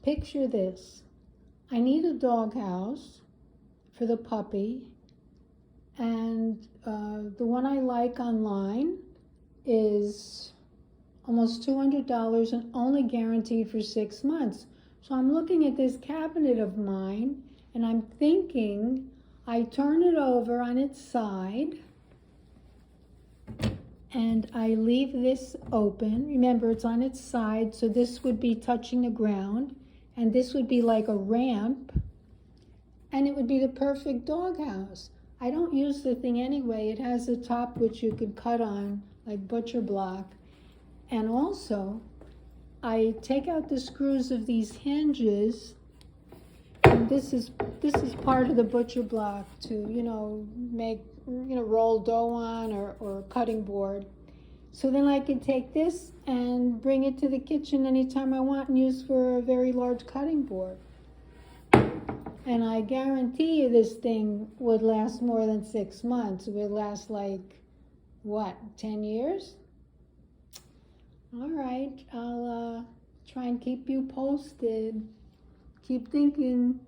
picture this. I need a doghouse for the puppy, and the one I like online is almost $200 and only guaranteed for 6 months. So I'm looking at this cabinet of mine and I'm thinking I turn it over on its side and I leave this open. Remember, it's on its side, so this would be touching the ground and this would be like a ramp, and it would be the perfect doghouse. I don't use the thing anyway. It has a top which you could cut on like butcher block. And also, I take out the screws of these hinges, and this is part of the butcher block to, make, roll dough on or cutting board. So then I can take this and bring it to the kitchen anytime I want and use for a very large cutting board. And I guarantee you this thing would last more than 6 months. It would last like, 10 years? All right, I'll try and keep you posted. Keep thinking.